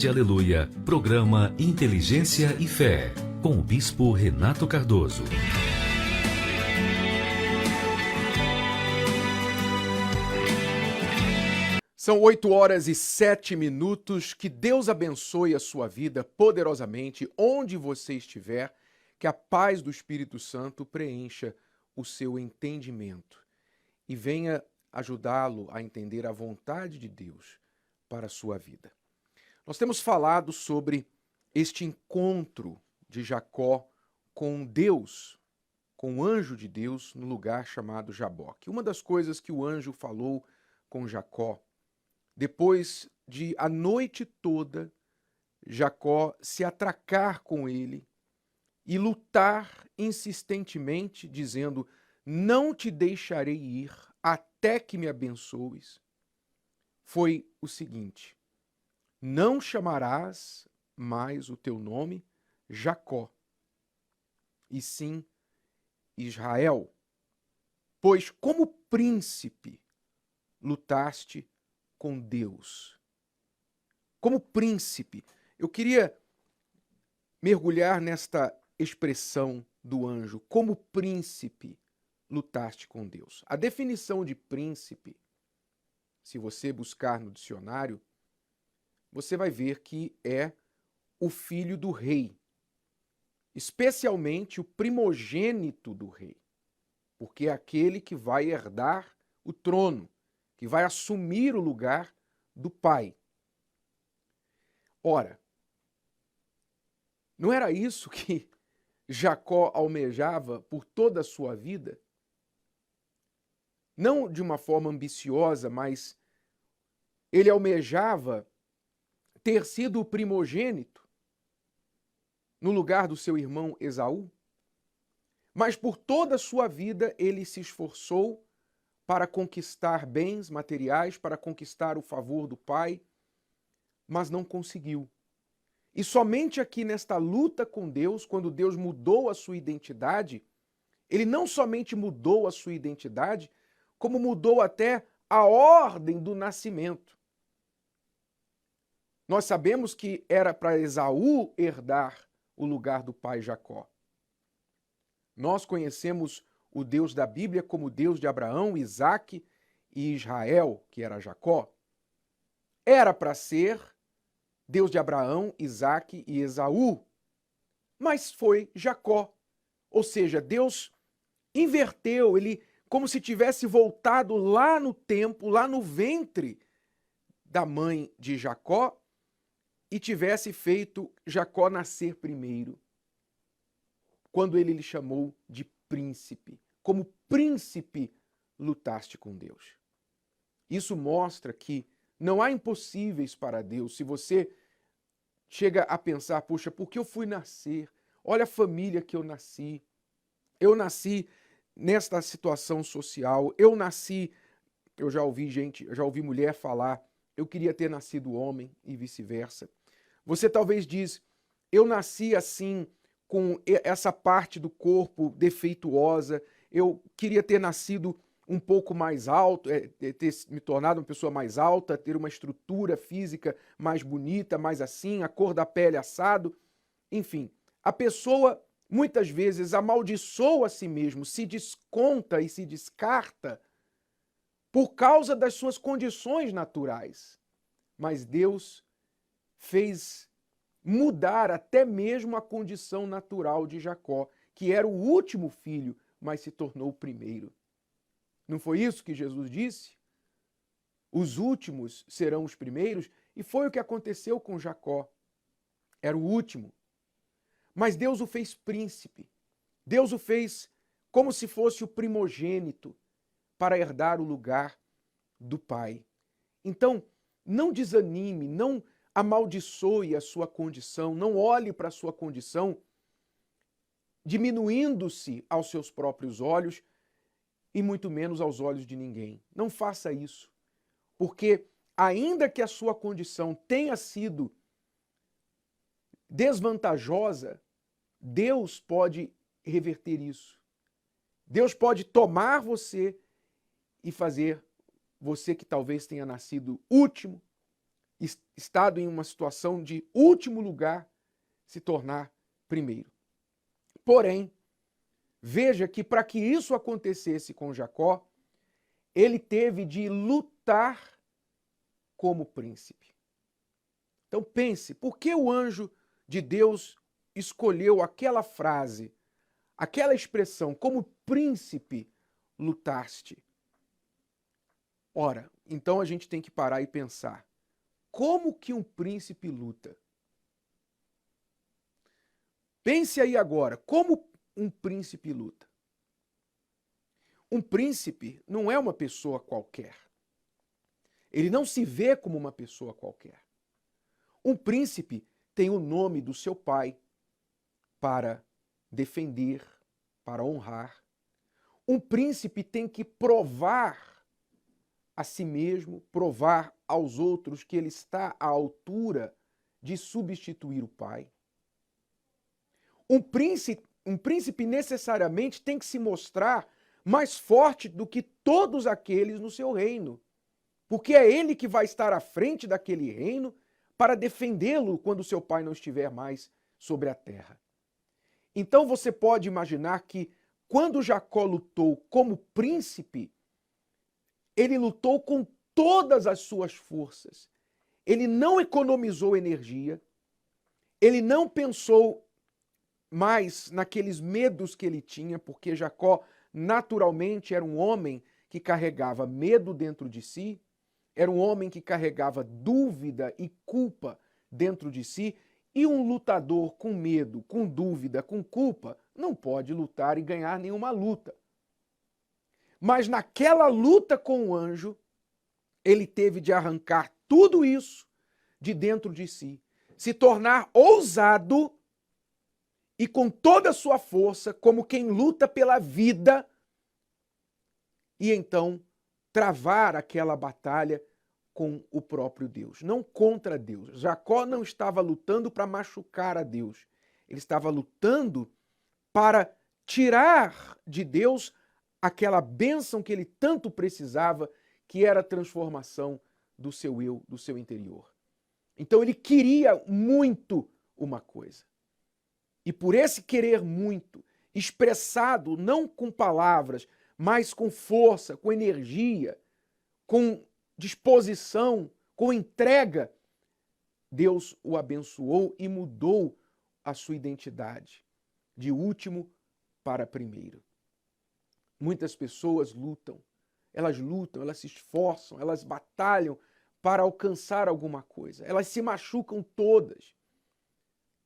Tarde Aleluia, programa Inteligência e Fé, com o Bispo Renato Cardoso. São 8h07. Que Deus abençoe a sua vida poderosamente, onde você estiver, que a paz do Espírito Santo preencha o seu entendimento e venha ajudá-lo a entender a vontade de Deus para a sua vida. Nós temos falado sobre este encontro de Jacó com Deus, com o anjo de Deus no lugar chamado Jaboque. Uma das coisas que o anjo falou com Jacó, depois de a noite toda Jacó se atracar com ele e lutar insistentemente, dizendo: não te deixarei ir até que me abençoes, foi o seguinte: não chamarás mais o teu nome Jacó, e sim Israel, pois como príncipe lutaste com Deus. Como príncipe. Eu queria mergulhar nesta expressão do anjo, como príncipe lutaste com Deus. A definição de príncipe, se você buscar no dicionário, você vai ver que é o filho do rei, especialmente o primogênito do rei, porque é aquele que vai herdar o trono, que vai assumir o lugar do pai. Ora, não era isso que Jacó almejava por toda a sua vida? Não de uma forma ambiciosa, mas ele almejava ter sido o primogênito no lugar do seu irmão Esaú, mas por toda a sua vida ele se esforçou para conquistar bens materiais, para conquistar o favor do pai, mas não conseguiu. E somente aqui nesta luta com Deus, quando Deus mudou a sua identidade, ele não somente mudou a sua identidade, como mudou até a ordem do nascimento. Nós sabemos que era para Esaú herdar o lugar do pai Jacó. Nós conhecemos o Deus da Bíblia como Deus de Abraão, Isaque e Israel, que era Jacó. Era para ser Deus de Abraão, Isaque e Esaú, mas foi Jacó. Ou seja, Deus inverteu, ele como se tivesse voltado lá no tempo, lá no ventre da mãe de Jacó, e tivesse feito Jacó nascer primeiro, quando ele lhe chamou de príncipe. Como príncipe lutaste com Deus. Isso mostra que não há impossíveis para Deus. Se você chega a pensar, puxa, por que eu fui nascer? Olha a família que eu nasci. Eu nasci nesta situação social. Eu já ouvi mulher falar, eu queria ter nascido homem e vice-versa. Você talvez diz, eu nasci assim, com essa parte do corpo defeituosa, eu queria ter nascido um pouco mais alto, ter me tornado uma pessoa mais alta, ter uma estrutura física mais bonita, mais assim, a cor da pele assado. Enfim, a pessoa muitas vezes amaldiçoa a si mesmo, se desconta e se descarta por causa das suas condições naturais. Mas Deus fez mudar até mesmo a condição natural de Jacó, que era o último filho, mas se tornou o primeiro. Não foi isso que Jesus disse? Os últimos serão os primeiros, e foi o que aconteceu com Jacó. Era o último. Mas Deus o fez príncipe. Deus o fez como se fosse o primogênito para herdar o lugar do pai. Então, não desanime, não amaldiçoe a sua condição, não olhe para a sua condição diminuindo-se aos seus próprios olhos e muito menos aos olhos de ninguém. Não faça isso, porque ainda que a sua condição tenha sido desvantajosa, Deus pode reverter isso. Deus pode tomar você e fazer você que talvez tenha nascido último, estado em uma situação de último lugar, se tornar primeiro. Porém, veja que para que isso acontecesse com Jacó, ele teve de lutar como príncipe. Então pense, por que o anjo de Deus escolheu aquela frase, aquela expressão, como príncipe lutaste? Ora, então a gente tem que parar e pensar, como que um príncipe luta? Pense aí agora, como um príncipe luta? Um príncipe não é uma pessoa qualquer. Ele não se vê como uma pessoa qualquer. Um príncipe tem o nome do seu pai para defender, para honrar. Um príncipe tem que provar a si mesmo, provar aos outros que ele está à altura de substituir o pai. Um príncipe necessariamente tem que se mostrar mais forte do que todos aqueles no seu reino, porque é ele que vai estar à frente daquele reino para defendê-lo quando seu pai não estiver mais sobre a terra. Então você pode imaginar que quando Jacó lutou como príncipe, ele lutou com todas as suas forças. Ele não economizou energia, ele não pensou mais naqueles medos que ele tinha, porque Jacó naturalmente era um homem que carregava medo dentro de si, era um homem que carregava dúvida e culpa dentro de si, e um lutador com medo, com dúvida, com culpa, não pode lutar e ganhar nenhuma luta. Mas naquela luta com o anjo, ele teve de arrancar tudo isso de dentro de si, se tornar ousado e com toda a sua força, como quem luta pela vida, e então travar aquela batalha com o próprio Deus, não contra Deus. Jacó não estava lutando para machucar a Deus, ele estava lutando para tirar de Deus aquela bênção que ele tanto precisava, que era a transformação do seu eu, do seu interior. Então ele queria muito uma coisa. E por esse querer muito, expressado não com palavras, mas com força, com energia, com disposição, com entrega, Deus o abençoou e mudou a sua identidade, de último para primeiro. Muitas pessoas lutam, elas se esforçam, elas batalham para alcançar alguma coisa. Elas se machucam todas,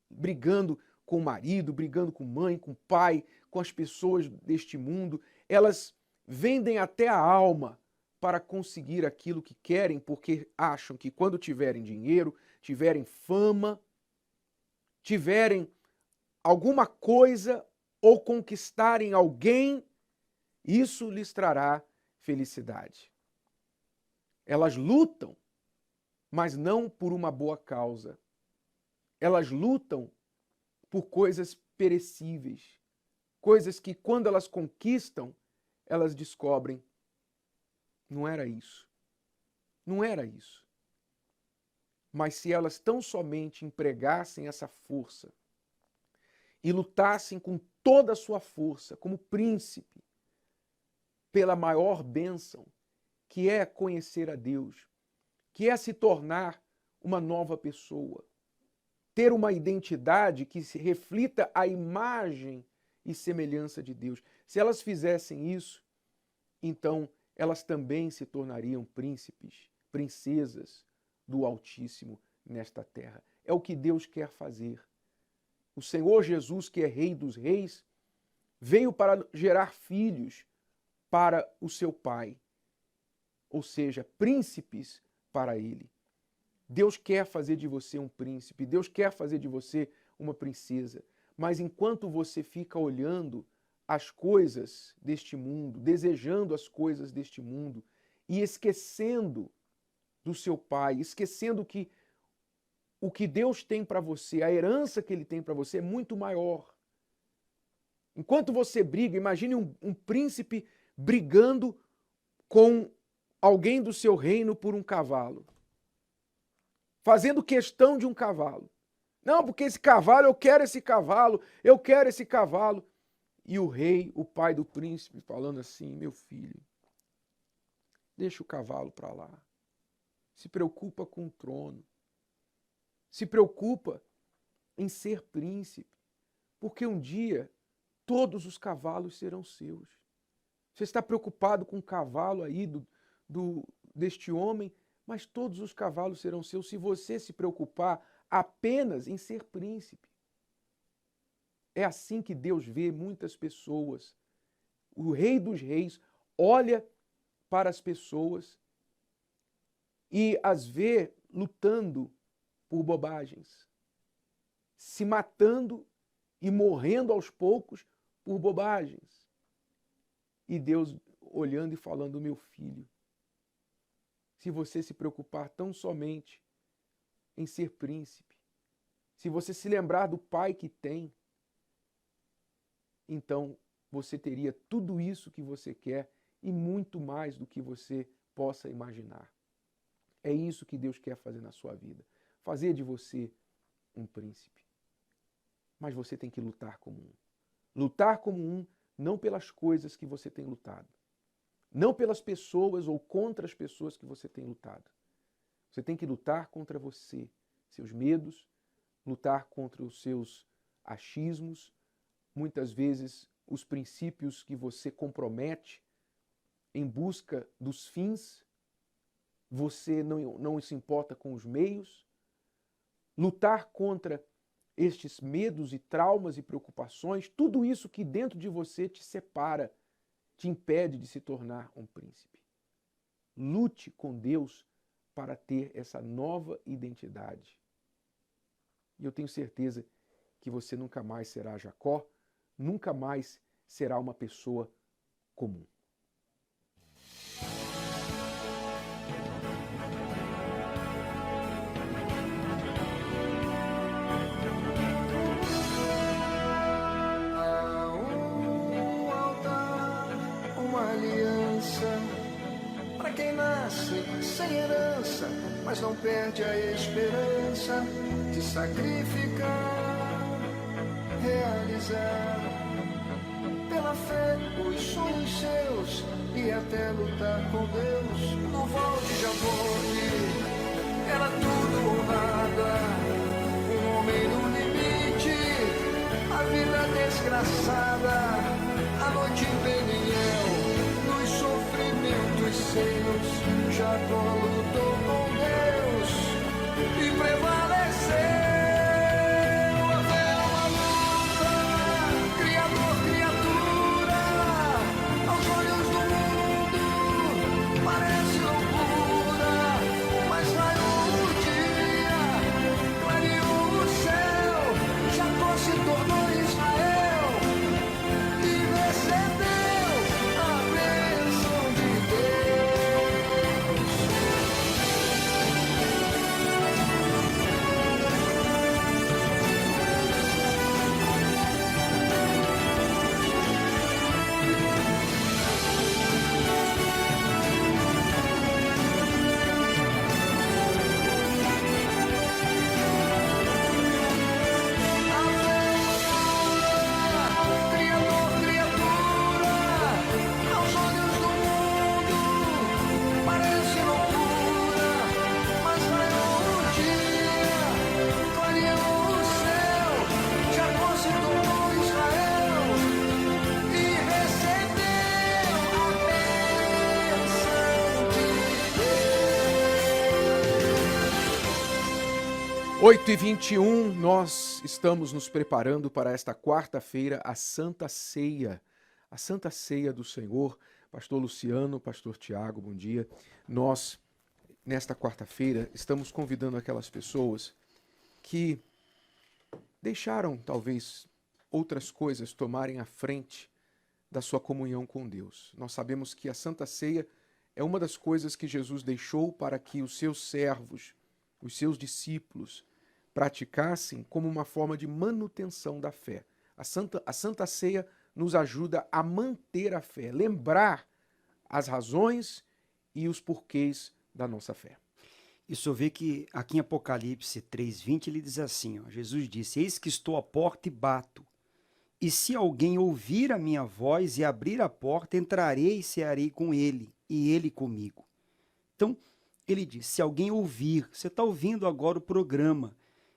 brigando com o marido, brigando com mãe, com pai, com as pessoas deste mundo. Elas vendem até a alma para conseguir aquilo que querem, porque acham que quando tiverem dinheiro, tiverem fama, tiverem alguma coisa ou conquistarem alguém, isso lhes trará felicidade. Elas lutam, mas não por uma boa causa. Elas lutam por coisas perecíveis, coisas que quando elas conquistam, elas descobrem, não era isso. Não era isso. Mas se elas tão somente empregassem essa força e lutassem com toda a sua força, como príncipe, pela maior bênção, que é conhecer a Deus, que é se tornar uma nova pessoa, ter uma identidade que se reflita a imagem e semelhança de Deus. Se elas fizessem isso, então elas também se tornariam príncipes, princesas do Altíssimo nesta terra. É o que Deus quer fazer. O Senhor Jesus, que é Rei dos Reis, veio para gerar filhos para o seu Pai, ou seja, príncipes para Ele. Deus quer fazer de você um príncipe, Deus quer fazer de você uma princesa, mas enquanto você fica olhando as coisas deste mundo, desejando as coisas deste mundo e esquecendo do seu Pai, esquecendo que o que Deus tem para você, a herança que Ele tem para você é muito maior. Enquanto você briga, imagine um príncipe brigando com alguém do seu reino por um cavalo. fazendo questão de um cavalo. Não, porque esse cavalo, eu quero esse cavalo, eu quero esse cavalo. E o rei, o pai do príncipe, falando assim: meu filho, deixa o cavalo para lá. Se preocupa com o trono. Se preocupa em ser príncipe. Porque um dia todos os cavalos serão seus. Você está preocupado com o cavalo aí deste homem, mas todos os cavalos serão seus se você se preocupar apenas em ser príncipe. É assim que Deus vê muitas pessoas. O Rei dos Reis olha para as pessoas e as vê lutando por bobagens, se matando e morrendo aos poucos por bobagens. E Deus olhando e falando: meu filho, se você se preocupar tão somente em ser príncipe, se você se lembrar do pai que tem, então você teria tudo isso que você quer e muito mais do que você possa imaginar. É isso que Deus quer fazer na sua vida. Fazer de você um príncipe. Mas você tem que lutar como um. Lutar como um, não pelas coisas que você tem lutado. Não pelas pessoas ou contra as pessoas que você tem lutado. Você tem que lutar contra você, seus medos, lutar contra os seus achismos, muitas vezes os princípios que você compromete em busca dos fins. Você não se importa com os meios. Lutar contra estes medos e traumas e preocupações, tudo isso que dentro de você te separa, te impede de se tornar um príncipe. Lute com Deus para ter essa nova identidade. E eu tenho certeza que você nunca mais será Jacó, nunca mais será uma pessoa comum. Quem nasce sem herança, mas não perde a esperança de sacrificar, realizar pela fé os sonhos seus e até lutar com Deus. No val de Jabode era tudo ou nada, um homem no limite, a vida desgraçada, a noite em Peniel. Seus, Jacó lutou com Deus e prevaleceu. A fé é uma luta, Criador, criatura, aos olhos do mundo parece loucura, mas raiou o dia, clareou o céu, Jacó se tornou Israel e recebeu a bênção de Deus. Oito e 21, nós estamos nos preparando para esta quarta-feira, a Santa Ceia. A Santa Ceia do Senhor. Pastor Luciano, Pastor Tiago, bom dia. Nós, nesta quarta-feira, estamos convidando aquelas pessoas que deixaram, talvez, outras coisas tomarem a frente da sua comunhão com Deus. Nós sabemos que a Santa Ceia é uma das coisas que Jesus deixou para que os seus servos, os seus discípulos, praticassem como uma forma de manutenção da fé. A Santa Ceia nos ajuda a manter a fé, lembrar as razões e os porquês da nossa fé. E só vê que aqui em Apocalipse 3:20 ele diz assim, ó, Jesus disse, eis que estou à porta e bato. E se alguém ouvir a minha voz e abrir a porta, entrarei e cearei com ele, e ele comigo. Então, ele diz, se alguém ouvir, você está ouvindo agora o programa,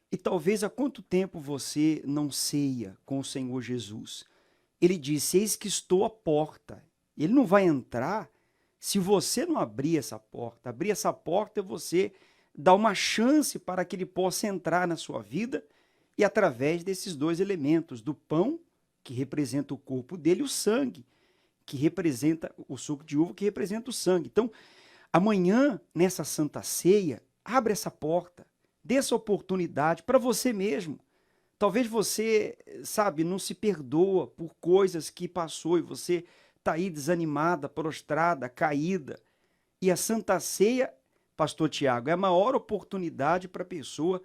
e talvez há quanto tempo você não ceia com o Senhor Jesus? Ele disse, eis que estou à porta. Ele não vai entrar se você não abrir essa porta. Abrir essa porta é você dar uma chance para que ele possa entrar na sua vida e através desses dois elementos, do pão, que representa o corpo dele, e o sangue, que representa o suco de uva, que representa o sangue. Então, amanhã, nessa Santa Ceia, abre essa porta, dê essa oportunidade para você mesmo. Talvez você, sabe, não se perdoa por coisas que passou e você está aí desanimada, prostrada, caída. E a Santa Ceia, pastor Tiago, é a maior oportunidade para a pessoa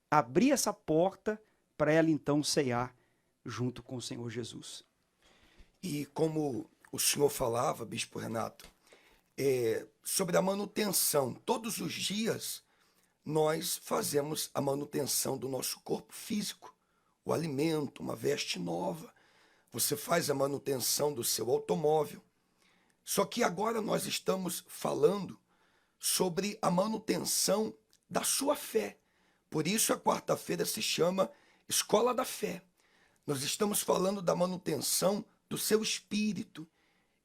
abrir essa porta para ela então ceiar junto com o Senhor Jesus. E como o senhor falava, Bispo Renato, sobre a manutenção, todos os dias nós fazemos a manutenção do nosso corpo físico, o alimento, uma veste nova, você faz a manutenção do seu automóvel. Só que agora nós estamos falando sobre a manutenção da sua fé. Por isso a quarta-feira se chama Escola da Fé. Nós estamos falando da manutenção do seu espírito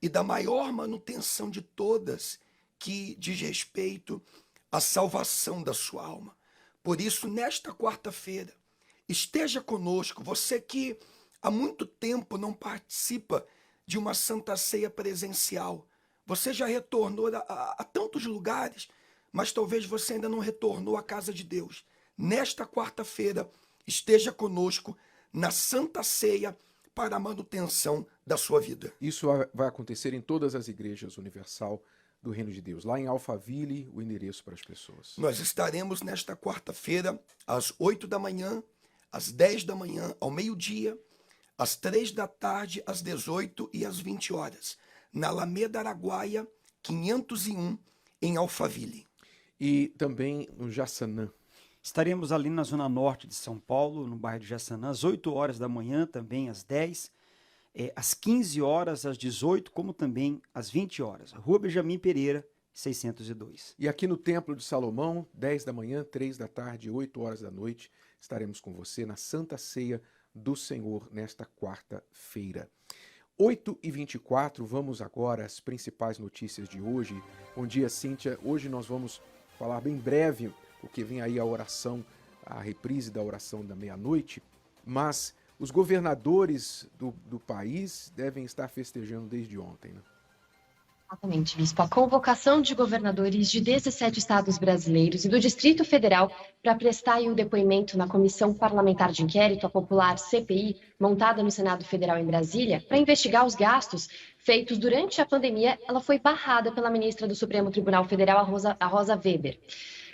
e da maior manutenção de todas, que diz respeito à salvação da sua alma. Por isso, nesta quarta-feira, esteja conosco, você que há muito tempo não participa de uma Santa Ceia presencial. Você já retornou a tantos lugares, mas talvez você ainda não retornou à casa de Deus. Nesta quarta-feira, esteja conosco na Santa Ceia para a manutenção da sua vida. Isso vai acontecer em todas as igrejas universal do Reino de Deus. Lá em Alphaville, o endereço para as pessoas. Nós estaremos nesta quarta-feira, às 8 da manhã, às 10 da manhã, ao meio-dia, às 3 da tarde, às 18 e às 20 horas, na Alameda Araguaia, 501, em Alphaville. E também no Jaçanã. Estaremos ali na zona norte de São Paulo, no bairro de Jaçanã, às 8 horas da manhã, também às 10, às 15 horas, às 18, como também às 20 horas. Rua Benjamin Pereira, 602. E aqui no Templo de Salomão, 10 da manhã, 3 da tarde, 8 horas da noite, estaremos com você na Santa Ceia do Senhor nesta quarta-feira. 8h24, vamos agora às principais notícias de hoje. Bom dia, Cíntia. Hoje nós vamos falar bem breve, porque vem aí a oração, a reprise da oração da meia-noite, mas os governadores do país devem estar festejando desde ontem, né? Exatamente, Bispo. A convocação de governadores de 17 estados brasileiros e do Distrito Federal para prestar o depoimento na Comissão Parlamentar de Inquérito, a popular CPI, montada no Senado Federal em Brasília, para investigar os gastos feitos durante a pandemia, ela foi barrada pela ministra do Supremo Tribunal Federal, a Rosa Weber.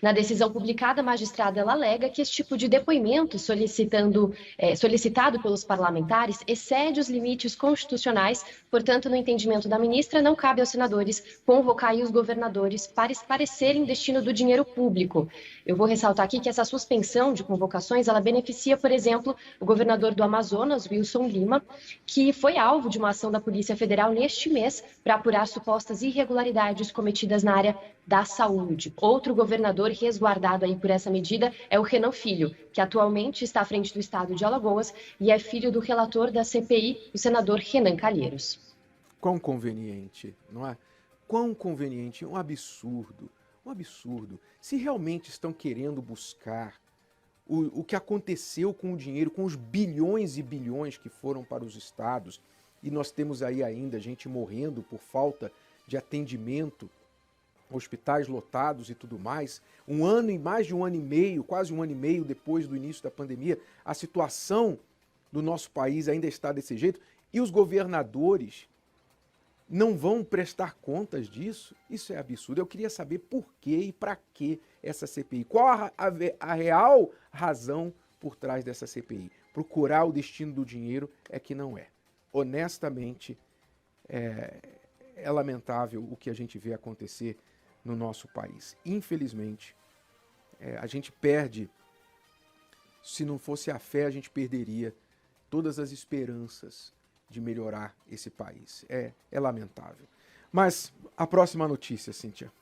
Na decisão publicada, a magistrada ela alega que esse tipo de depoimento solicitado pelos parlamentares excede os limites constitucionais, portanto, no entendimento da ministra, não cabe aos senadores convocar os governadores para esclarecerem o destino do dinheiro público. Eu vou ressaltar aqui que essa suspensão de convocações, ela beneficia, por exemplo, o governador do Amazonas, Wilson Lima, que foi alvo de uma ação da Polícia Federal neste mês para apurar supostas irregularidades cometidas na área da saúde. Outro governador resguardado aí por essa medida é o Renan Filho, que atualmente está à frente do estado de Alagoas e é filho do relator da CPI, o senador Renan Calheiros. Quão conveniente, não é? Quão conveniente, um absurdo, um absurdo. Se realmente estão querendo buscar o que aconteceu com o dinheiro, com os bilhões e bilhões que foram para os estados, e nós temos aí ainda gente morrendo por falta de atendimento, hospitais lotados e tudo mais, mais de um ano e meio, quase um ano e meio depois do início da pandemia, a situação do nosso país ainda está desse jeito, e os governadores não vão prestar contas disso? Isso é absurdo. Eu queria saber por que e para que essa CPI. Qual a real razão por trás dessa CPI? Procurar o destino do dinheiro é que não é. Honestamente, é lamentável o que a gente vê acontecer no nosso país. Infelizmente, A gente perde, se não fosse a fé, a gente perderia todas as esperanças de melhorar esse país. É lamentável. Mas a próxima notícia, Cíntia.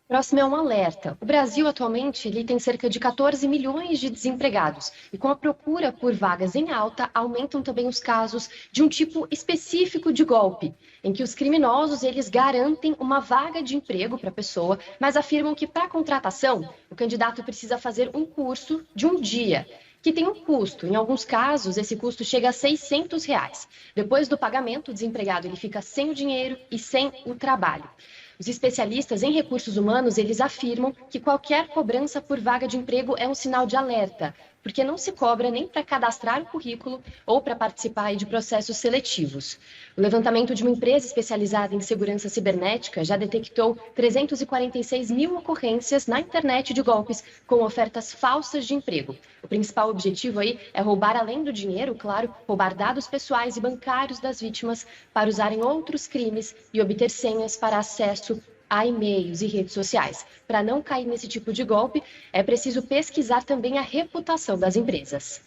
Próximo é um alerta. O Brasil atualmente ele tem cerca de 14 milhões de desempregados e com a procura por vagas em alta, aumentam também os casos de um tipo específico de golpe, em que os criminosos eles garantem uma vaga de emprego para a pessoa, mas afirmam que para a contratação o candidato precisa fazer um curso de um dia, que tem um custo. Em alguns casos, esse custo chega a R$600. Depois do pagamento, o desempregado ele fica sem o dinheiro e sem o trabalho. Os especialistas em recursos humanos, eles afirmam que qualquer cobrança por vaga de emprego é um sinal de alerta, porque não se cobra nem para cadastrar o currículo ou para participar de processos seletivos. O levantamento de uma empresa especializada em segurança cibernética já detectou 346 mil ocorrências na internet de golpes com ofertas falsas de emprego. O principal objetivo aí é roubar, além do dinheiro, claro, roubar dados pessoais e bancários das vítimas para usar em outros crimes e obter senhas para acesso a e-mails e redes sociais. Para não cair nesse tipo de golpe, é preciso pesquisar também a reputação das empresas.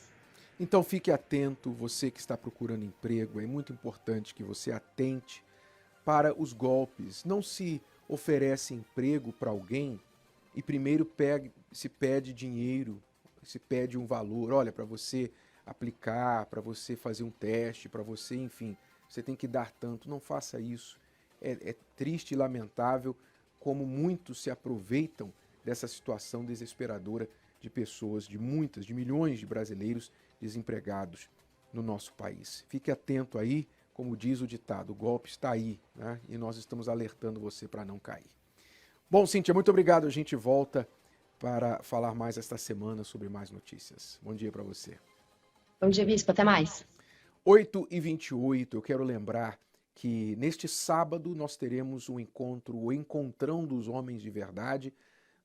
Então fique atento, você que está procurando emprego, é muito importante que você atente para os golpes. Não se oferece emprego para alguém e primeiro se pede dinheiro, se pede um valor, olha, para você aplicar, para você fazer um teste, para você, enfim, você tem que dar tanto. Não faça isso. É triste e lamentável como muitos se aproveitam dessa situação desesperadora de pessoas, de milhões de brasileiros desempregados no nosso país. Fique atento aí, como diz o ditado, o golpe está aí, né? E nós estamos alertando você para não cair. Bom, Cíntia, muito obrigado. A gente volta para falar mais esta semana sobre mais notícias. Bom dia para você. Bom dia, Bispo. Até mais. 8h28, eu quero lembrar que neste sábado nós teremos um encontro, o Encontrão dos Homens de Verdade,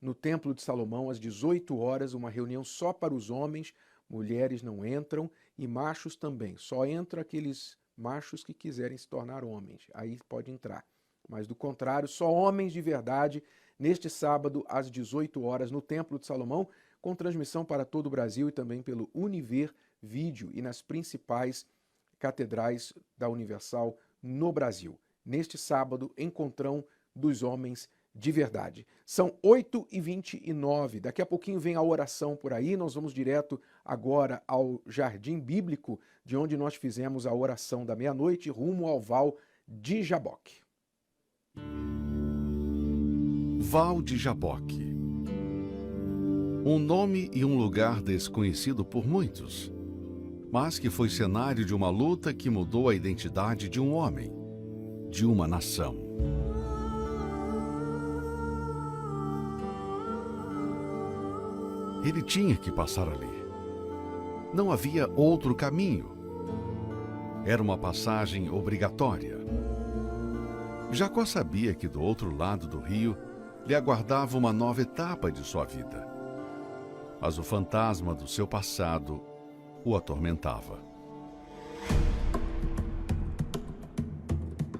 no Templo de Salomão, às 18 horas, uma reunião só para os homens, mulheres não entram e machos também. Só entram aqueles machos que quiserem se tornar homens, aí pode entrar. Mas do contrário, só homens de verdade, neste sábado, às 18 horas, no Templo de Salomão, com transmissão para todo o Brasil e também pelo Univer Vídeo e nas principais catedrais da Universal no Brasil. Neste sábado, Encontrão dos Homens de Verdade. São 8h29. Daqui a pouquinho vem a oração por aí. Nós vamos direto agora ao Jardim Bíblico, de onde nós fizemos a oração da meia-noite, rumo ao Val de Jaboque. Val de Jaboque. Um nome e um lugar desconhecido por muitos, mas que foi cenário de uma luta que mudou a identidade de um homem, de uma nação. Ele tinha que passar ali. Não havia outro caminho. Era uma passagem obrigatória. Jacó sabia que do outro lado do rio lhe aguardava uma nova etapa de sua vida. Mas o fantasma do seu passado o atormentava.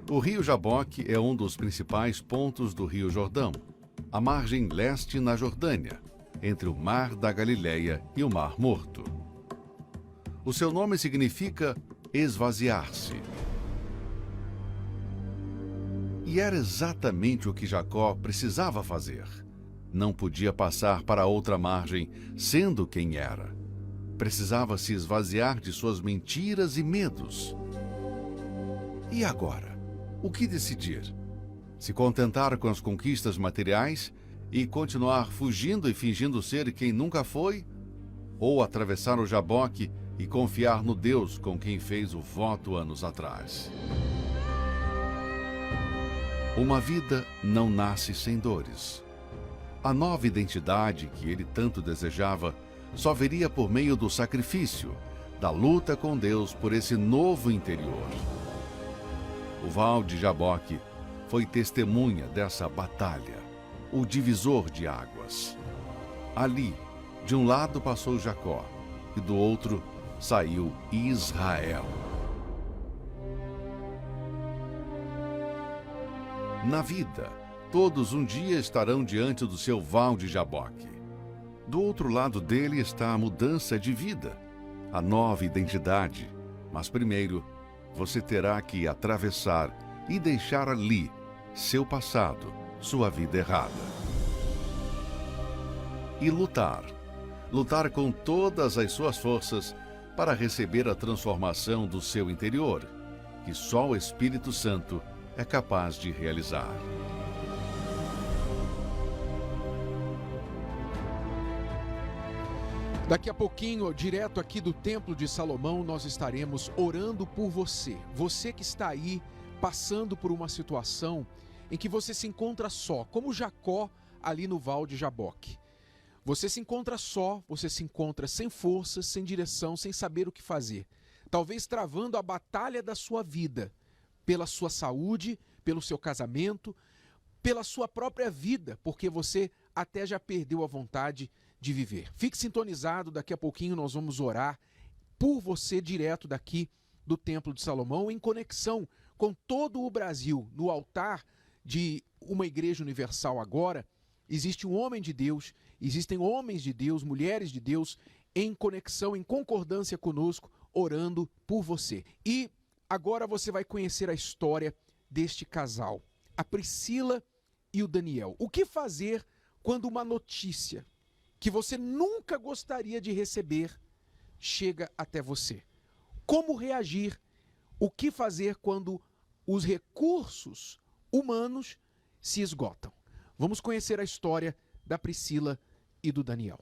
O rio Jaboque é um dos principais pontos do rio Jordão, a margem leste na Jordânia, entre o Mar da Galileia e o Mar Morto. O seu nome significa esvaziar-se. E era exatamente o que Jacó precisava fazer. Não podia passar para outra margem, sendo quem era. Precisava se esvaziar de suas mentiras e medos. E agora? O que decidir? Se contentar com as conquistas materiais e continuar fugindo e fingindo ser quem nunca foi? Ou atravessar o Jaboque e confiar no Deus com quem fez o voto anos atrás? Uma vida não nasce sem dores. A nova identidade que ele tanto desejava só viria por meio do sacrifício, da luta com Deus por esse novo interior. O Val de Jaboque foi testemunha dessa batalha, o divisor de águas. Ali, de um lado passou Jacó e do outro saiu Israel. Na vida, todos um dia estarão diante do seu Val de Jaboque. Do outro lado dele está a mudança de vida, a nova identidade. Mas primeiro, você terá que atravessar e deixar ali seu passado, sua vida errada. E lutar. Lutar com todas as suas forças para receber a transformação do seu interior, que só o Espírito Santo é capaz de realizar. Daqui a pouquinho, direto aqui do Templo de Salomão, nós estaremos orando por você. Você que está aí passando por uma situação em que você se encontra só, como Jacó ali no Val de Jaboque. Você se encontra só, você se encontra sem forças, sem direção, sem saber o que fazer. Talvez travando a batalha da sua vida, pela sua saúde, pelo seu casamento, pela sua própria vida, porque você até já perdeu a vontade de viver. Fique sintonizado, daqui a pouquinho nós vamos orar por você direto daqui do Templo de Salomão, em conexão com todo o Brasil. No altar de uma igreja universal agora, existe um homem de Deus, existem homens de Deus, mulheres de Deus, em conexão, em concordância conosco, orando por você. E agora você vai conhecer a história deste casal, a Priscila e o Daniel. O que fazer quando uma notícia que você nunca gostaria de receber chega até você? Como reagir? O que fazer quando os recursos humanos se esgotam? Vamos conhecer a história da Priscila e do Daniel.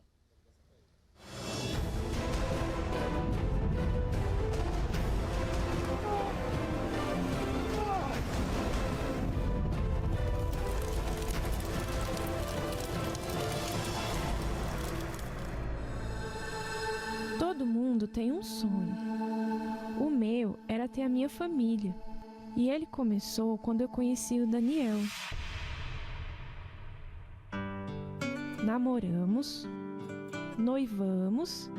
Todo mundo tem um sonho. O meu era ter a minha família. E ele começou quando eu conheci o Daniel. Namoramos, noivamos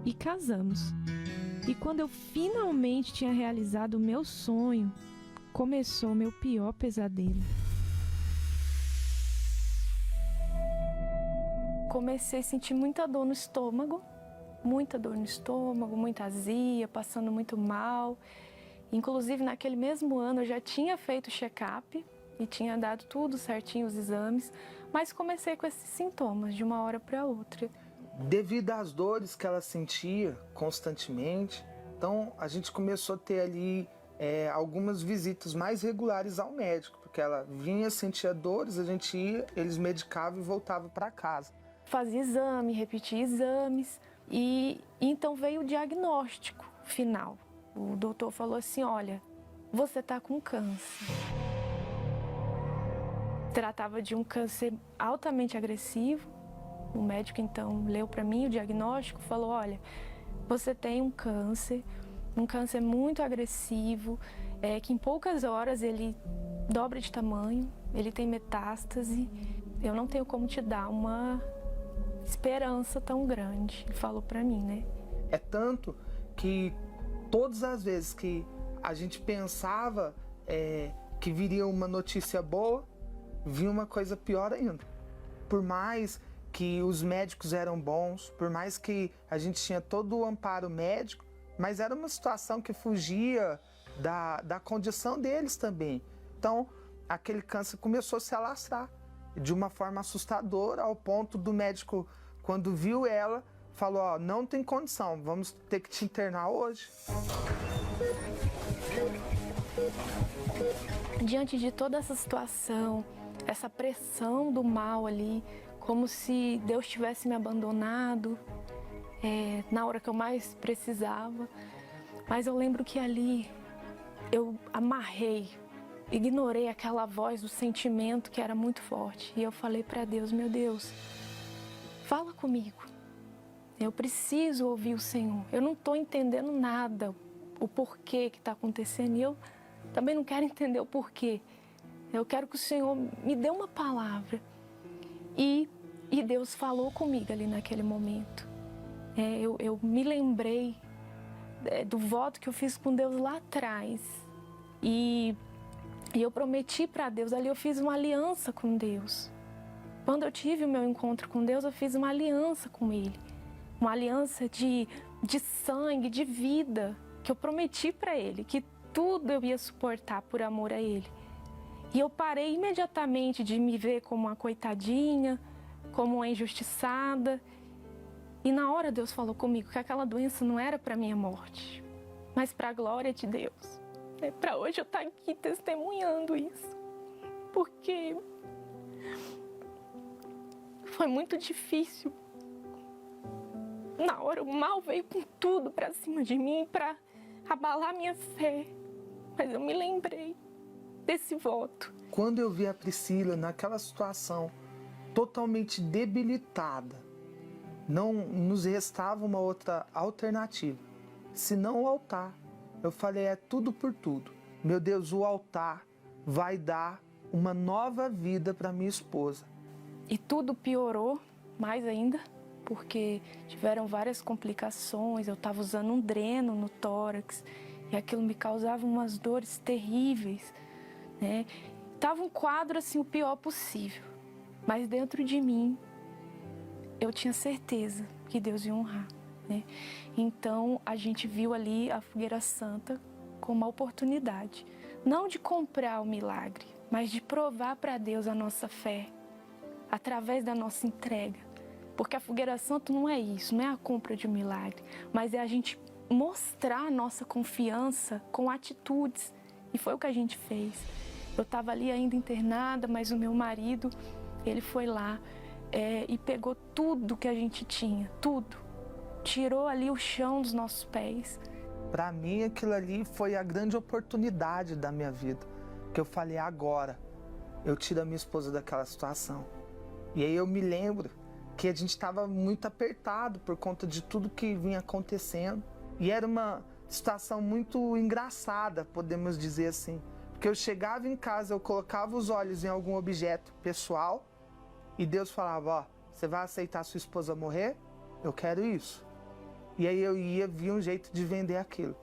e casamos. E quando eu finalmente tinha realizado o meu sonho, começou o meu pior pesadelo. Comecei a sentir muita dor no estômago, muita azia, passando muito mal. Inclusive, naquele mesmo ano, eu já tinha feito check-up e tinha dado tudo certinho, os exames, mas comecei com esses sintomas de uma hora para outra. Devido às dores que ela sentia constantemente, então a gente começou a ter ali algumas visitas mais regulares ao médico, porque ela vinha, sentia dores, a gente ia, eles medicavam e voltava para casa. Fazia exame, repetia exames e então veio o diagnóstico final. O doutor falou assim, olha, você está com câncer. Tratava de um câncer altamente agressivo. O médico então leu para mim o diagnóstico, falou, olha, você tem um câncer muito agressivo, que em poucas horas ele dobra de tamanho, ele tem metástase, eu não tenho como te dar uma esperança tão grande, ele falou para mim, né? É tanto que todas as vezes que a gente pensava que viria uma notícia boa, vinha uma coisa pior ainda. Por mais que os médicos eram bons, por mais que a gente tinha todo o amparo médico, mas era uma situação que fugia da condição deles também. Então, aquele câncer começou a se alastrar de uma forma assustadora, ao ponto do médico, quando viu ela, falou, ó, não tem condição, vamos ter que te internar hoje. Diante de toda essa situação, essa pressão do mal ali, como se Deus tivesse me abandonado na hora que eu mais precisava. Mas eu lembro que ali eu amarrei, ignorei aquela voz do sentimento que era muito forte. E eu falei para Deus, meu Deus, fala comigo. Eu preciso ouvir o Senhor. Eu não estou entendendo nada, o porquê que está acontecendo. E eu também não quero entender o porquê. Eu quero que o Senhor me dê uma palavra. E Deus falou comigo ali naquele momento. Eu me lembrei do voto que eu fiz com Deus lá atrás. E eu prometi para Deus, ali eu fiz uma aliança com Deus. Quando eu tive o meu encontro com Deus, eu fiz uma aliança com Ele. Uma aliança de sangue, de vida, que eu prometi para Ele, que tudo eu ia suportar por amor a Ele. E eu parei imediatamente de me ver como uma coitadinha, como uma injustiçada. E na hora Deus falou comigo que aquela doença não era para minha morte, mas para a glória de Deus. É para hoje eu estar aqui testemunhando isso. Porque foi muito difícil. Na hora o mal veio com tudo para cima de mim para abalar minha fé. Mas eu me lembrei desse voto. Quando eu vi a Priscila naquela situação totalmente debilitada, não nos restava uma outra alternativa, senão o altar. Eu falei, é tudo por tudo. Meu Deus, o altar vai dar uma nova vida para minha esposa. E tudo piorou mais ainda, porque tiveram várias complicações. Eu estava usando um dreno no tórax e aquilo me causava umas dores terríveis, né? Tava um quadro assim o pior possível, mas dentro de mim eu tinha certeza que Deus ia honrar, né? Então a gente viu ali a Fogueira Santa como uma oportunidade, não de comprar o milagre, mas de provar para Deus a nossa fé, através da nossa entrega. Porque a Fogueira Santa não é isso, não é a compra de um milagre, mas é a gente mostrar a nossa confiança com atitudes. E foi o que a gente fez. Eu estava ali ainda internada, mas o meu marido, ele foi lá e pegou tudo que a gente tinha, tudo. Tirou ali o chão dos nossos pés. Para mim, aquilo ali foi a grande oportunidade da minha vida. Que eu falei, agora eu tiro a minha esposa daquela situação. E aí eu me lembro que a gente estava muito apertado por conta de tudo que vinha acontecendo. E era uma situação muito engraçada, podemos dizer assim. Porque eu chegava em casa, eu colocava os olhos em algum objeto pessoal e Deus falava, ó, você vai aceitar sua esposa morrer? Eu quero isso. E aí eu ia ver um jeito de vender aquilo.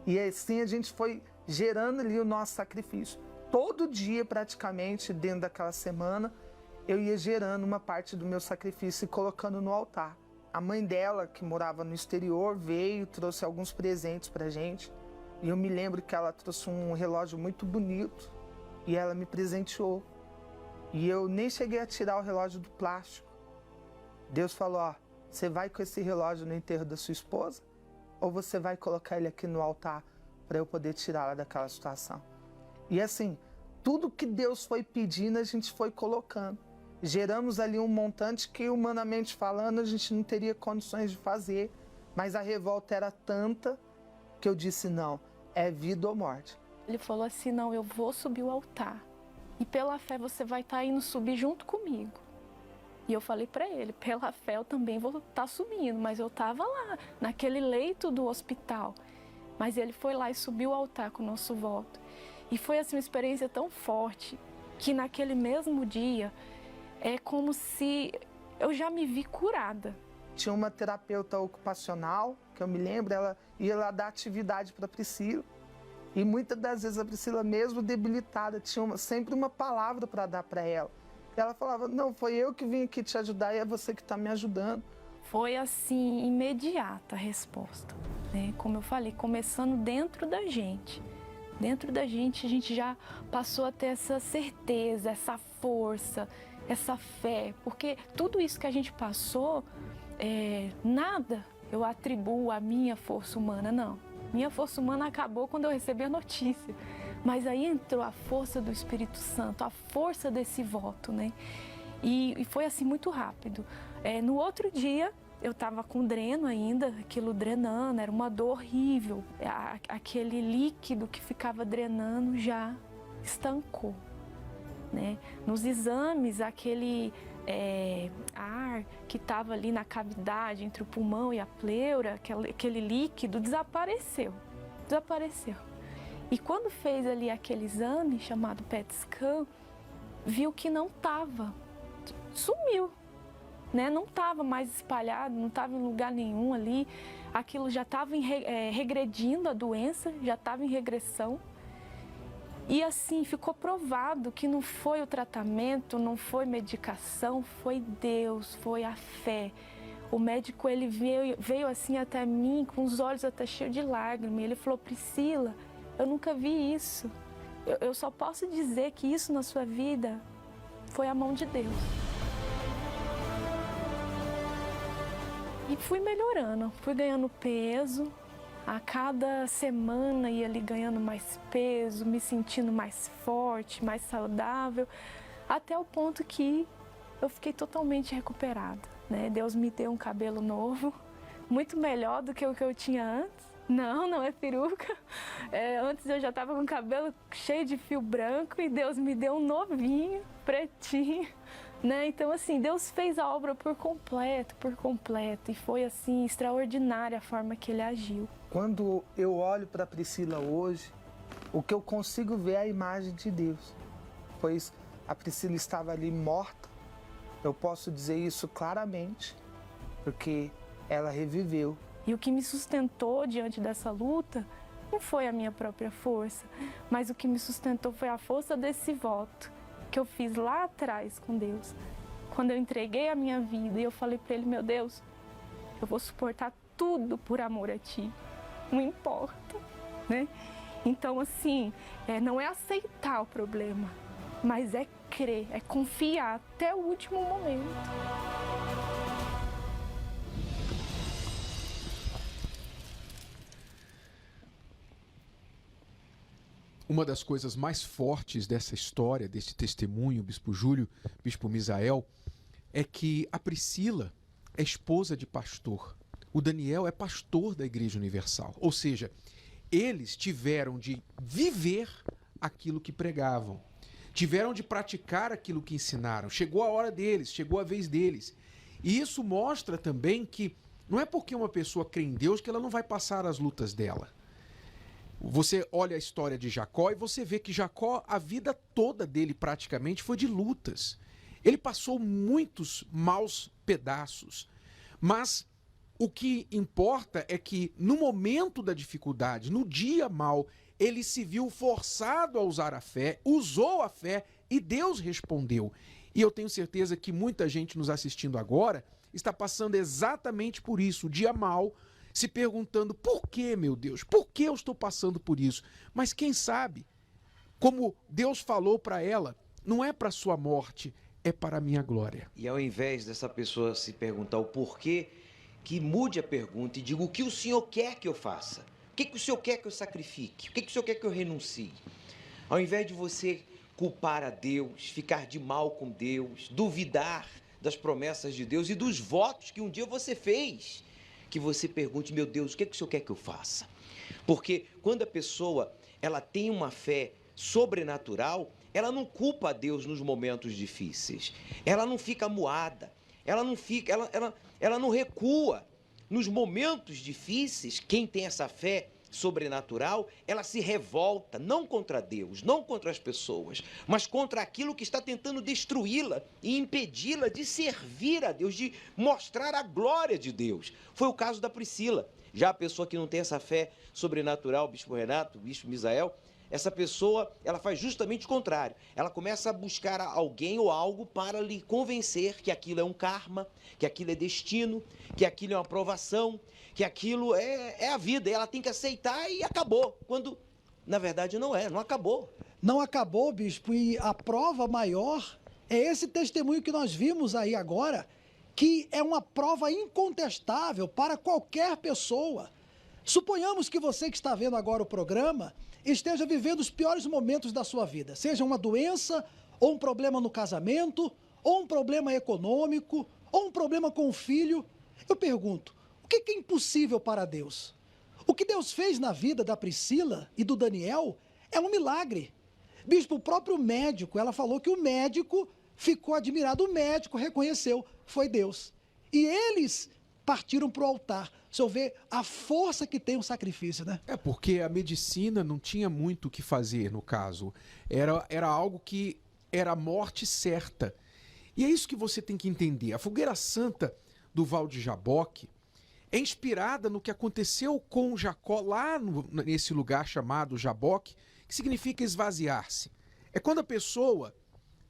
E assim a gente foi gerando ali o nosso sacrifício. Todo dia, praticamente, dentro daquela semana, eu ia gerando uma parte do meu sacrifício e colocando no altar. A mãe dela, que morava no exterior, veio, trouxe alguns presentes pra gente. E eu me lembro que ela trouxe um relógio muito bonito e ela me presenteou. E eu nem cheguei a tirar o relógio do plástico. Deus falou, ó, você vai com esse relógio no enterro da sua esposa? Ou você vai colocar ele aqui no altar para eu poder tirá-la daquela situação? E assim, tudo que Deus foi pedindo, a gente foi colocando. Geramos ali um montante que, humanamente falando, a gente não teria condições de fazer. Mas a revolta era tanta que eu disse, não, é vida ou morte. Ele falou assim, não, eu vou subir o altar. E pela fé você vai estar indo subir junto comigo. E eu falei para ele, pela fé eu também vou estar subindo. Mas eu estava lá, naquele leito do hospital. Mas ele foi lá e subiu o altar com o nosso voto. E foi assim uma experiência tão forte que naquele mesmo dia é como se eu já me vi curada. Tinha uma terapeuta ocupacional, que eu me lembro, ela ia lá dar atividade para a Priscila. E muitas das vezes a Priscila, mesmo debilitada, tinha sempre uma palavra para dar para ela. E ela falava, não, foi eu que vim aqui te ajudar e é você que está me ajudando. Foi assim, imediata a resposta, né? Como eu falei, começando dentro da gente. Dentro da gente, a gente já passou a ter essa certeza, essa força, essa fé. Porque tudo isso que a gente passou, nada eu atribuo à minha força humana, não. Minha força humana acabou quando eu recebi a notícia. Mas aí entrou a força do Espírito Santo, a força desse voto, né? E foi assim muito rápido. No outro dia, eu estava com dreno ainda, aquilo drenando, era uma dor horrível. Aquele líquido que ficava drenando já estancou, né? Nos exames, aquele ar que estava ali na cavidade entre o pulmão e a pleura, aquele líquido, desapareceu. E quando fez ali aquele exame chamado PET scan, viu que não estava, sumiu, né? Não estava mais espalhado, não estava em lugar nenhum ali, aquilo já estava regredindo a doença, já estava em regressão. E assim, ficou provado que não foi o tratamento, não foi medicação, foi Deus, foi a fé. O médico, ele veio assim até mim, com os olhos até cheios de lágrimas. Ele falou: Priscila, eu nunca vi isso. Eu só posso dizer que isso na sua vida foi a mão de Deus. E fui melhorando, fui ganhando peso. A cada semana ia ali ganhando mais peso, me sentindo mais forte, mais saudável, até o ponto que eu fiquei totalmente recuperada, né? Deus me deu um cabelo novo, muito melhor do que o que eu tinha antes. Não é peruca. Antes eu já estava com o cabelo cheio de fio branco e Deus me deu um novinho, pretinho, né? Então, assim, Deus fez a obra por completo. E foi, assim, extraordinária a forma que Ele agiu. Quando eu olho para Priscila hoje, o que eu consigo ver é a imagem de Deus. Pois a Priscila estava ali morta, eu posso dizer isso claramente, porque ela reviveu. E o que me sustentou diante dessa luta não foi a minha própria força, mas o que me sustentou foi a força desse voto que eu fiz lá atrás com Deus. Quando eu entreguei a minha vida e eu falei para Ele: meu Deus, eu vou suportar tudo por amor a Ti, não importa, né? Então, assim, não é aceitar o problema, mas é crer, é confiar até o último momento. Uma das coisas mais fortes dessa história, desse testemunho, Bispo Júlio, Bispo Misael, é que a Priscila é esposa de pastor. O Daniel é pastor da Igreja Universal. Ou seja, eles tiveram de viver aquilo que pregavam. Tiveram de praticar aquilo que ensinaram. Chegou a hora deles, chegou a vez deles. E isso mostra também que não é porque uma pessoa crê em Deus que ela não vai passar as lutas dela. Você olha a história de Jacó e você vê que Jacó, a vida toda dele praticamente foi de lutas. Ele passou muitos maus pedaços. Mas o que importa é que no momento da dificuldade, no dia mau, ele se viu forçado a usar a fé, usou a fé e Deus respondeu. E eu tenho certeza que muita gente nos assistindo agora está passando exatamente por isso, o dia mau, se perguntando: por que, meu Deus? Por que eu estou passando por isso? Mas quem sabe, como Deus falou para ela, não é para sua morte, é para a minha glória. E ao invés dessa pessoa se perguntar o porquê, que mude a pergunta e diga: o que o Senhor quer que eu faça? O que o Senhor quer que eu sacrifique? O que o Senhor quer que eu renuncie? Ao invés de você culpar a Deus, ficar de mal com Deus, duvidar das promessas de Deus e dos votos que um dia você fez, que você pergunte: meu Deus, o que o Senhor quer que eu faça? Porque quando a pessoa ela tem uma fé sobrenatural, ela não culpa a Deus nos momentos difíceis. Ela não fica amuada, ela não recua. Nos momentos difíceis, quem tem essa fé sobrenatural, ela se revolta, não contra Deus, não contra as pessoas, mas contra aquilo que está tentando destruí-la e impedi-la de servir a Deus, de mostrar a glória de Deus. Foi o caso da Priscila. Já a pessoa que não tem essa fé sobrenatural, Bispo Renato, Bispo Misael, essa pessoa, ela faz justamente o contrário. Ela começa a buscar alguém ou algo para lhe convencer que aquilo é um karma, que aquilo é destino, que aquilo é uma provação, que aquilo é a vida. E ela tem que aceitar e acabou. Quando, na verdade, não acabou. Não acabou, bispo, e a prova maior é esse testemunho que nós vimos aí agora, que é uma prova incontestável para qualquer pessoa. Suponhamos que você que está vendo agora o programa esteja vivendo os piores momentos da sua vida, seja uma doença, ou um problema no casamento, ou um problema econômico, ou um problema com o filho. Eu pergunto, o que é impossível para Deus? O que Deus fez na vida da Priscila e do Daniel é um milagre. Bispo, o próprio médico, ela falou que o médico ficou admirado, o médico reconheceu, foi Deus. E eles partiram para o altar. O senhor vê a força que tem o sacrifício, né? É porque a medicina não tinha muito o que fazer no caso. Era algo que era a morte certa. E é isso que você tem que entender. A fogueira santa do Val de Jaboque é inspirada no que aconteceu com Jacó lá nesse lugar chamado Jaboque, que significa esvaziar-se? É quando a pessoa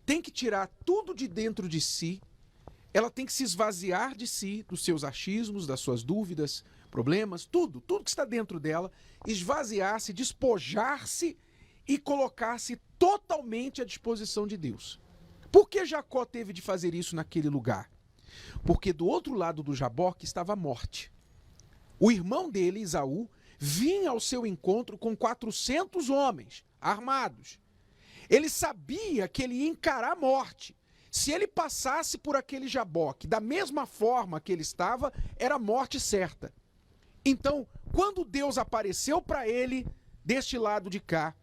tem que tirar tudo de dentro de si, ela tem que se esvaziar de si, dos seus achismos, das suas dúvidas, problemas, tudo que está dentro dela, esvaziar-se, despojar-se e colocar-se totalmente à disposição de Deus. Por que Jacó teve de fazer isso naquele lugar? Porque do outro lado do Jaboque estava a morte. O irmão dele, Esaú, vinha ao seu encontro com 400 homens armados. Ele sabia que ele ia encarar a morte. Se ele passasse por aquele Jaboque da mesma forma que ele estava, era a morte certa. Então, quando Deus apareceu para ele, deste lado de cá,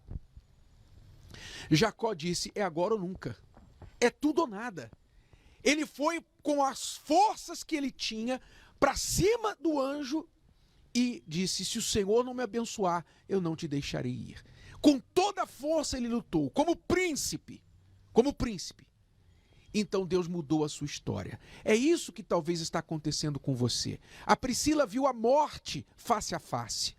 Jacó disse, é agora ou nunca. É tudo ou nada. Ele foi com as forças que ele tinha para cima do anjo e disse, se o Senhor não me abençoar, eu não te deixarei ir. Com toda a força ele lutou, como príncipe. Então Deus mudou a sua história. É isso que talvez está acontecendo com você. A Priscila viu a morte face a face.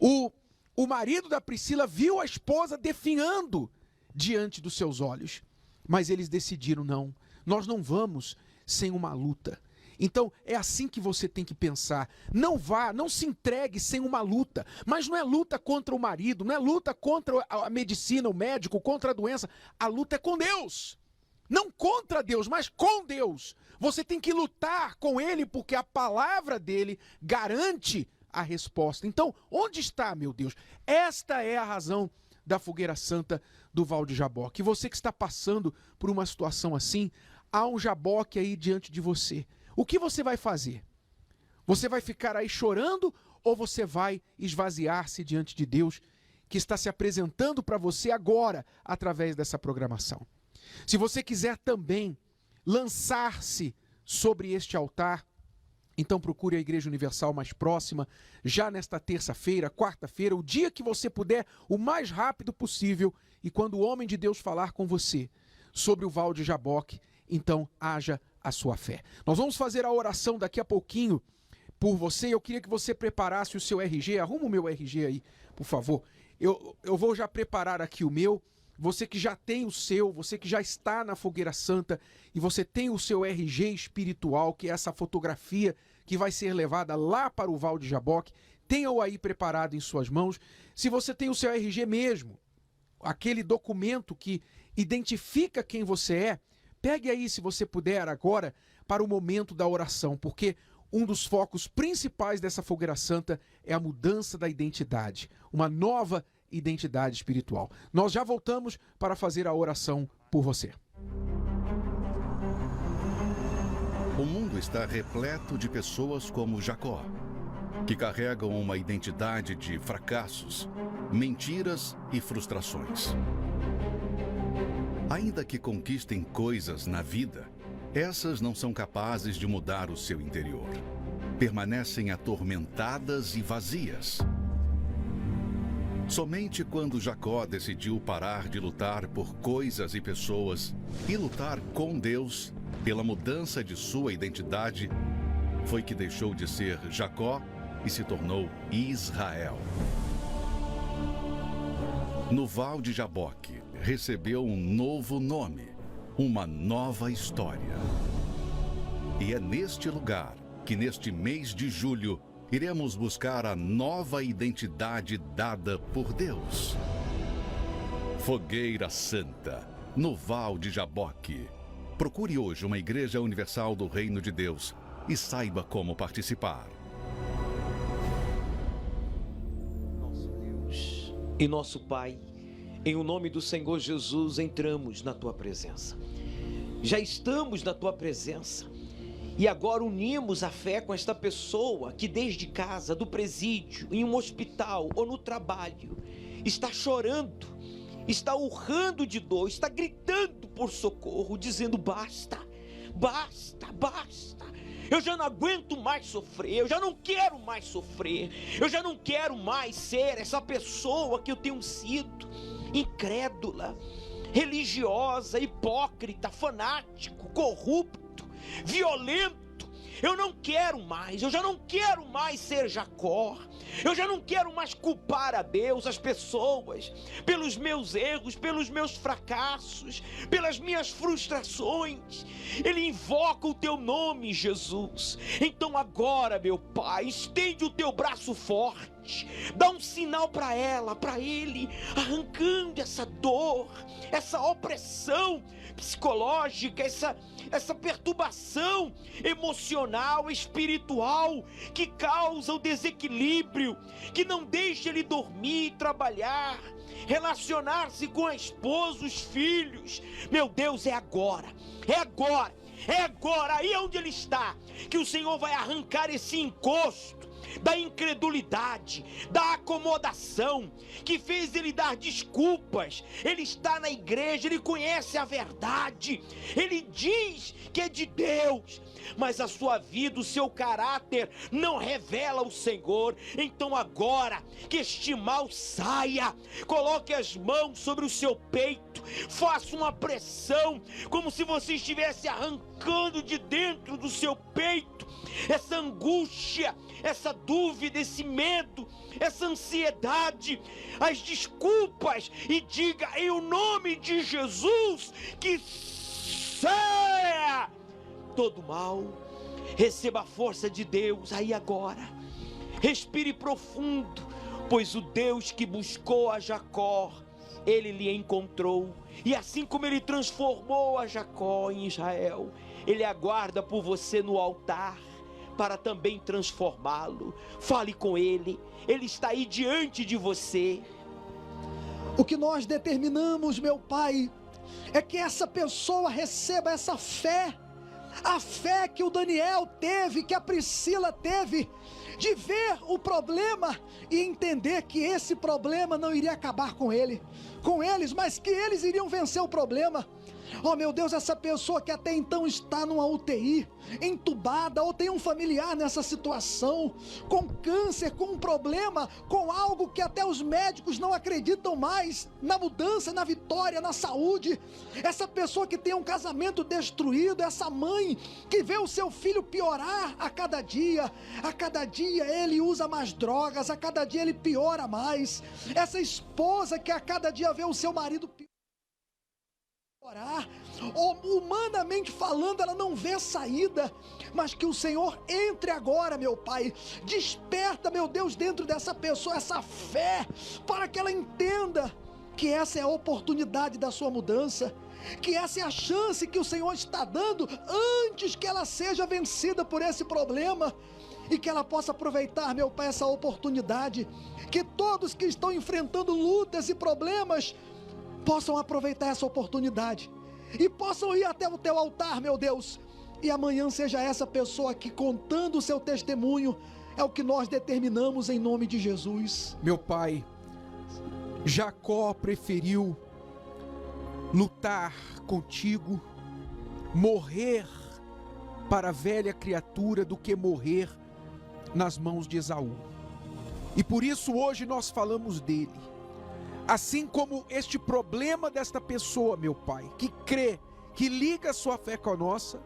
O marido da Priscila viu a esposa definhando diante dos seus olhos. Mas eles decidiram, não, nós não vamos sem uma luta. Então é assim que você tem que pensar. Não se entregue sem uma luta. Mas não é luta contra o marido, não é luta contra a medicina, o médico, contra a doença. A luta é com Deus. Não contra Deus, mas com Deus. Você tem que lutar com Ele, porque a palavra dele garante a resposta. Então, onde está, meu Deus? Esta é a razão da fogueira santa do Val de Jaboque. E você que está passando por uma situação assim, há um Jaboque aí diante de você. O que você vai fazer? Você vai ficar aí chorando ou você vai esvaziar-se diante de Deus que está se apresentando para você agora através dessa programação? Se você quiser também lançar-se sobre este altar, então procure a Igreja Universal mais próxima, já nesta terça-feira, quarta-feira, o dia que você puder, o mais rápido possível, e quando o homem de Deus falar com você sobre o Val de Jaboque, então haja a sua fé. Nós vamos fazer a oração daqui a pouquinho por você. Eu queria que você preparasse o seu RG. Arruma o meu RG aí, por favor. Eu vou já preparar aqui o meu. Você que já tem o seu, você que já está na Fogueira Santa e você tem o seu RG espiritual, que é essa fotografia que vai ser levada lá para o Val de Jaboque, tenha-o aí preparado em suas mãos. Se você tem o seu RG mesmo, aquele documento que identifica quem você é, pegue aí, se você puder, agora, para o momento da oração, porque um dos focos principais dessa Fogueira Santa é a mudança da identidade, uma nova identidade espiritual. Nós já voltamos para fazer a oração por você. O mundo está repleto de pessoas como Jacó, que carregam uma identidade de fracassos, mentiras e frustrações. Ainda que conquistem coisas na vida, essas não são capazes de mudar o seu interior. Permanecem atormentadas e vazias. Somente quando Jacó decidiu parar de lutar por coisas e pessoas e lutar com Deus pela mudança de sua identidade, foi que deixou de ser Jacó e se tornou Israel. No Val de Jaboque, recebeu um novo nome, uma nova história. E é neste lugar que, neste mês de julho, iremos buscar a nova identidade dada por Deus. Fogueira Santa, no Val de Jaboque. Procure hoje uma Igreja Universal do Reino de Deus e saiba como participar. Nosso Deus e nosso Pai, em o nome do Senhor Jesus, entramos na Tua presença. Já estamos na Tua presença. E agora unimos a fé com esta pessoa que desde casa, do presídio, em um hospital ou no trabalho, está chorando, está urrando de dor, está gritando por socorro, dizendo basta, basta, basta. Eu já não aguento mais sofrer, eu já não quero mais sofrer, eu já não quero mais ser essa pessoa que eu tenho sido, incrédula, religiosa, hipócrita, fanático, corrupto, violento. Eu não quero mais, eu já não quero mais ser Jacó. Eu já não quero mais culpar a Deus, as pessoas, pelos meus erros, pelos meus fracassos, pelas minhas frustrações. Ele invoca o teu nome, Jesus. Então agora, meu Pai, estende o teu braço forte, dá um sinal para ela, para ele, arrancando essa dor, essa opressão psicológica, essa perturbação emocional, espiritual, que causa o desequilíbrio, que não deixa ele dormir, trabalhar, relacionar-se com a esposa, os filhos. Meu Deus, é agora, é agora, é agora, aí onde ele está, que o Senhor vai arrancar esse encosto da incredulidade, da acomodação, que fez ele dar desculpas. Ele está na igreja, ele conhece a verdade, ele diz que é de Deus, mas a sua vida, o seu caráter não revela o Senhor. Então agora, que este mal saia, coloque as mãos sobre o seu peito, faça uma pressão, como se você estivesse arrancando de dentro do seu peito essa angústia, essa dúvida, esse medo, essa ansiedade, as desculpas, e diga em o nome de Jesus que saia todo mal. Receba a força de Deus aí agora. Respire profundo, pois o Deus que buscou a Jacó, ele lhe encontrou, e assim como ele transformou a Jacó em Israel, ele aguarda por você no altar para também transformá-lo. Fale com ele, ele está aí diante de você. O que nós determinamos, meu Pai, é que essa pessoa receba essa fé, a fé que o Daniel teve, que a Priscila teve, de ver o problema e entender que esse problema não iria acabar com eles, mas que eles iriam vencer o problema. Oh meu Deus, essa pessoa que até então está numa UTI, entubada, ou tem um familiar nessa situação, com câncer, com um problema, com algo que até os médicos não acreditam mais, na mudança, na vitória, na saúde. Essa pessoa que tem um casamento destruído, essa mãe que vê o seu filho piorar a cada dia ele usa mais drogas, a cada dia ele piora mais. Essa esposa que a cada dia vê o seu marido orar, humanamente falando, ela não vê saída, mas que o Senhor entre agora, meu Pai, desperta, meu Deus, dentro dessa pessoa essa fé, para que ela entenda que essa é a oportunidade da sua mudança, que essa é a chance que o Senhor está dando antes que ela seja vencida por esse problema, e que ela possa aproveitar, meu Pai, essa oportunidade, que todos que estão enfrentando lutas e problemas possam aproveitar essa oportunidade e possam ir até o teu altar, meu Deus, e amanhã seja essa pessoa aqui contando o seu testemunho. É o que nós determinamos em nome de Jesus. Meu Pai, Jacó preferiu lutar contigo, morrer para a velha criatura do que morrer nas mãos de Esaú. E por isso hoje nós falamos dele. Assim como este problema desta pessoa, meu Pai, que crê, que liga a sua fé com a nossa,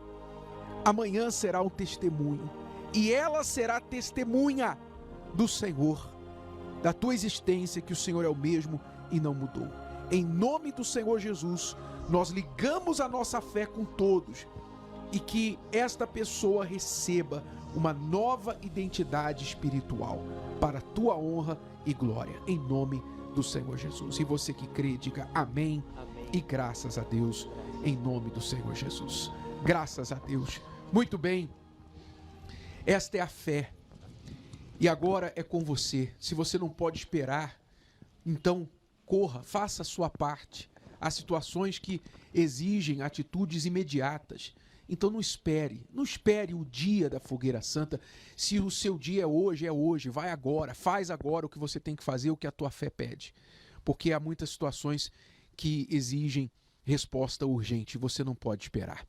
amanhã será um testemunho, e ela será testemunha do Senhor, da tua existência, que o Senhor é o mesmo e não mudou. Em nome do Senhor Jesus, nós ligamos a nossa fé com todos, e que esta pessoa receba uma nova identidade espiritual, para a tua honra e glória, em nome do Senhor Jesus. E você que crê, diga amém, amém. E graças a Deus, em nome do Senhor Jesus. Graças a Deus. Muito bem, esta é a fé, e agora é com você. Se você não pode esperar, então corra, faça a sua parte. Há situações que exigem atitudes imediatas, então não espere o dia da fogueira santa. Se o seu dia é hoje, vai agora, faz agora o que você tem que fazer, o que a tua fé pede, porque há muitas situações que exigem resposta urgente, você não pode esperar.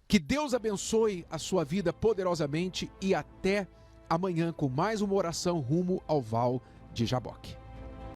Que Deus abençoe a sua vida poderosamente, e até amanhã com mais uma oração rumo ao Val de Jaboque.